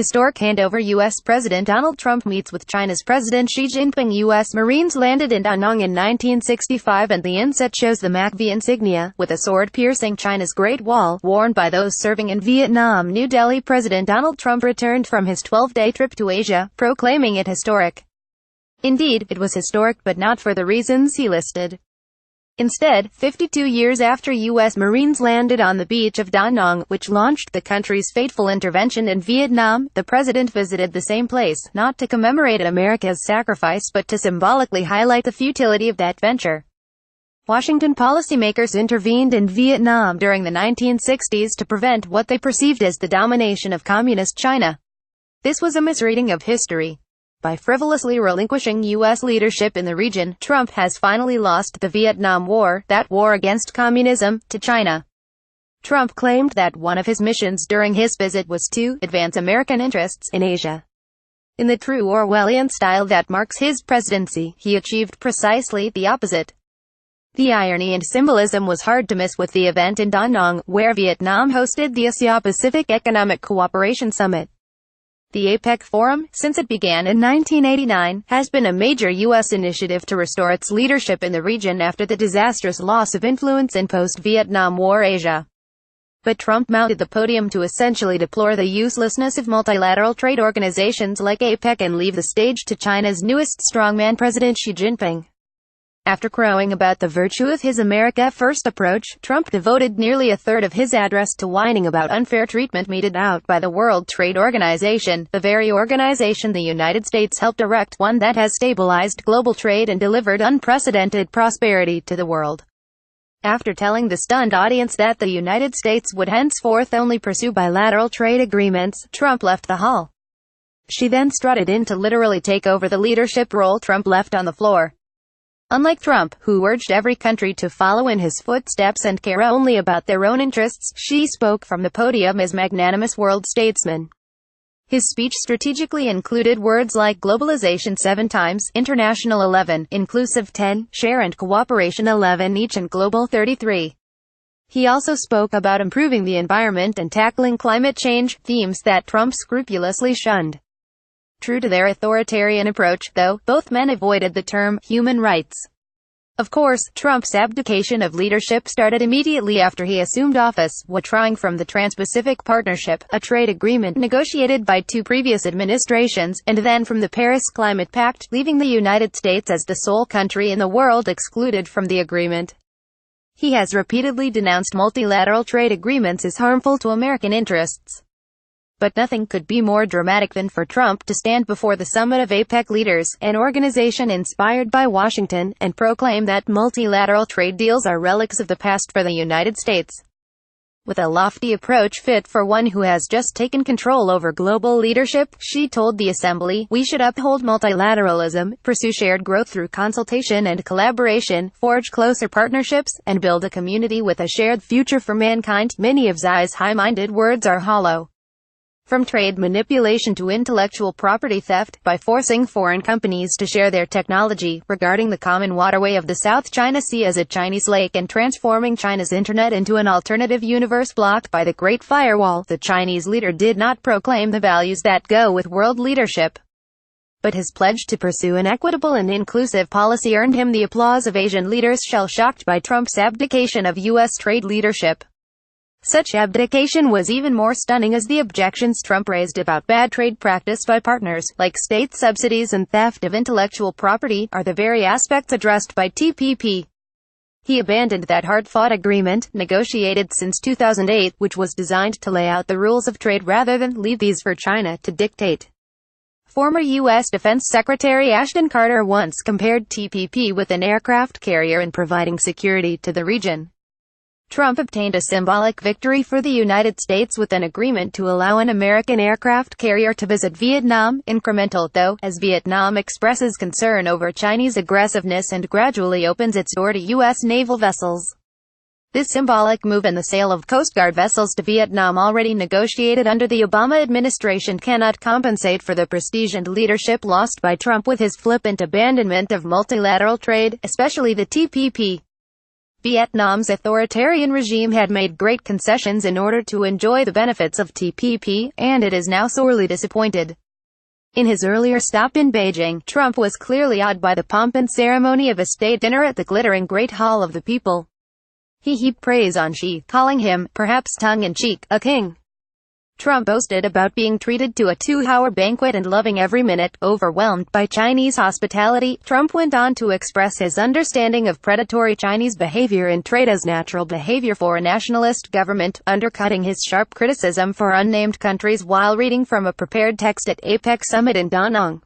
Historic handover. U.S. President Donald Trump meets with China's President Xi Jinping. U.S. Marines landed in Da Nang in 1965 and the inset shows the MACV insignia, with a sword piercing China's Great Wall, worn by those serving in Vietnam. New Delhi. President Donald Trump returned from his 12-day trip to Asia, proclaiming it historic. Indeed, it was historic, but not for the reasons he listed. Instead, 52 years after U.S. Marines landed on the beach of Da Nang, which launched the country's fateful intervention in Vietnam, the president visited the same place, not to commemorate America's sacrifice but to symbolically highlight the futility of that venture. Washington policymakers intervened in Vietnam during the 1960s to prevent what they perceived as the domination of Communist China. This was a misreading of history. By frivolously relinquishing U.S. leadership in the region, Trump has finally lost the Vietnam War, that war against communism, to China. Trump claimed that one of his missions during his visit was to advance American interests in Asia. In the true Orwellian style that marks his presidency, he achieved precisely the opposite. The irony and symbolism was hard to miss with the event in Da Nang, where Vietnam hosted the Asia-Pacific Economic Cooperation Summit. The APEC Forum, since it began in 1989, has been a major U.S. initiative to restore its leadership in the region after the disastrous loss of influence in post-Vietnam War Asia. But Trump mounted the podium to essentially deplore the uselessness of multilateral trade organizations like APEC and leave the stage to China's newest strongman, President Xi Jinping. After crowing about the virtue of his America First approach, Trump devoted nearly a third of his address to whining about unfair treatment meted out by the World Trade Organization, the very organization the United States helped erect, one that has stabilized global trade and delivered unprecedented prosperity to the world. After telling the stunned audience that the United States would henceforth only pursue bilateral trade agreements, Trump left the hall. Xi then strutted in to literally take over the leadership role Trump left on the floor. Unlike Trump, who urged every country to follow in his footsteps and care only about their own interests, Xi spoke from the podium as magnanimous world statesman. His speech strategically included words like globalization 7 times, international 11, inclusive 10, share and cooperation 11 each and global 33. He also spoke about improving the environment and tackling climate change, themes that Trump scrupulously shunned. True to their authoritarian approach, though, both men avoided the term human rights. Of course, Trump's abdication of leadership started immediately after he assumed office, withdrawing from the Trans-Pacific Partnership, a trade agreement negotiated by 2 previous administrations, and then from the Paris Climate Pact, leaving the United States as the sole country in the world excluded from the agreement. He has repeatedly denounced multilateral trade agreements as harmful to American interests. But nothing could be more dramatic than for Trump to stand before the summit of APEC leaders, an organization inspired by Washington, and proclaim that multilateral trade deals are relics of the past for the United States. With a lofty approach fit for one who has just taken control over global leadership, Xi told the assembly, "We should uphold multilateralism, pursue shared growth through consultation and collaboration, forge closer partnerships, and build a community with a shared future for mankind." Many of Xi's high-minded words are hollow. From trade manipulation to intellectual property theft, by forcing foreign companies to share their technology, regarding the common waterway of the South China Sea as a Chinese lake and transforming China's internet into an alternative universe blocked by the Great Firewall, the Chinese leader did not proclaim the values that go with world leadership. But his pledge to pursue an equitable and inclusive policy earned him the applause of Asian leaders shell-shocked by Trump's abdication of U.S. trade leadership. Such abdication was even more stunning as the objections Trump raised about bad trade practice by partners, like state subsidies and theft of intellectual property, are the very aspects addressed by TPP. He abandoned that hard-fought agreement, negotiated since 2008, which was designed to lay out the rules of trade rather than leave these for China to dictate. Former U.S. Defense Secretary Ashton Carter once compared TPP with an aircraft carrier in providing security to the region. Trump obtained a symbolic victory for the United States with an agreement to allow an American aircraft carrier to visit Vietnam, incremental, though, as Vietnam expresses concern over Chinese aggressiveness and gradually opens its door to U.S. naval vessels. This symbolic move and the sale of Coast Guard vessels to Vietnam already negotiated under the Obama administration cannot compensate for the prestige and leadership lost by Trump with his flippant abandonment of multilateral trade, especially the TPP. Vietnam's authoritarian regime had made great concessions in order to enjoy the benefits of TPP, and it is now sorely disappointed. In his earlier stop in Beijing, Trump was clearly awed by the pomp and ceremony of a state dinner at the glittering Great Hall of the People. He heaped praise on Xi, calling him, perhaps tongue-in-cheek, a king. Trump boasted about being treated to a 2-hour banquet and loving every minute. Overwhelmed by Chinese hospitality, Trump went on to express his understanding of predatory Chinese behavior in trade as natural behavior for a nationalist government, undercutting his sharp criticism for unnamed countries while reading from a prepared text at APEC summit in Da Nang.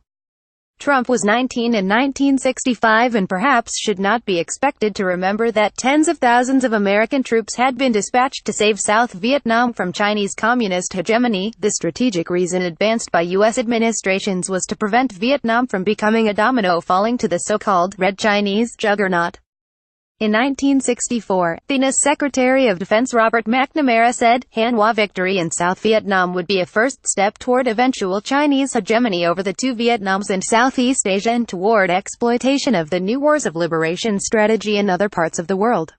Trump was 19 in 1965 and perhaps should not be expected to remember that tens of thousands of American troops had been dispatched to save South Vietnam from Chinese communist hegemony. The strategic reason advanced by U.S. administrations was to prevent Vietnam from becoming a domino falling to the so-called Red Chinese juggernaut. In 1964, the U.S. Secretary of Defense Robert McNamara said, Hanoi victory in South Vietnam would be a first step toward eventual Chinese hegemony over the two Vietnams in Southeast Asia and toward exploitation of the new wars of liberation strategy in other parts of the world.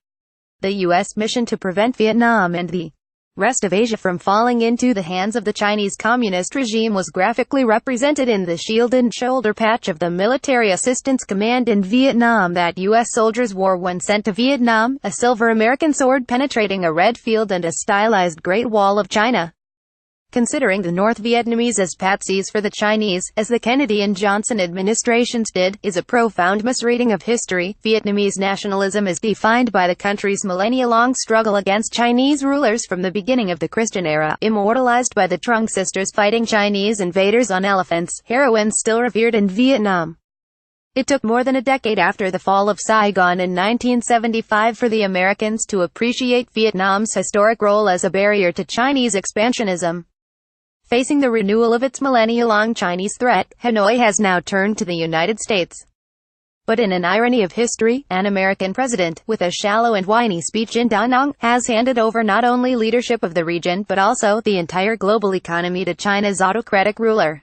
The U.S. mission to prevent Vietnam and the rest of Asia from falling into the hands of the Chinese Communist regime was graphically represented in the shield and shoulder patch of the Military Assistance Command in Vietnam that U.S. soldiers wore when sent to Vietnam, a silver American sword penetrating a red field and a stylized Great Wall of China. Considering the North Vietnamese as patsies for the Chinese, as the Kennedy and Johnson administrations did, is a profound misreading of history. Vietnamese nationalism is defined by the country's millennia-long struggle against Chinese rulers from the beginning of the Christian era, immortalized by the Trung sisters fighting Chinese invaders on elephants, heroines still revered in Vietnam. It took more than a decade after the fall of Saigon in 1975 for the Americans to appreciate Vietnam's historic role as a barrier to Chinese expansionism. Facing the renewal of its millennia-long Chinese threat, Hanoi has now turned to the United States. But in an irony of history, an American president, with a shallow and whiny speech in Da Nang, has handed over not only leadership of the region but also the entire global economy to China's autocratic ruler.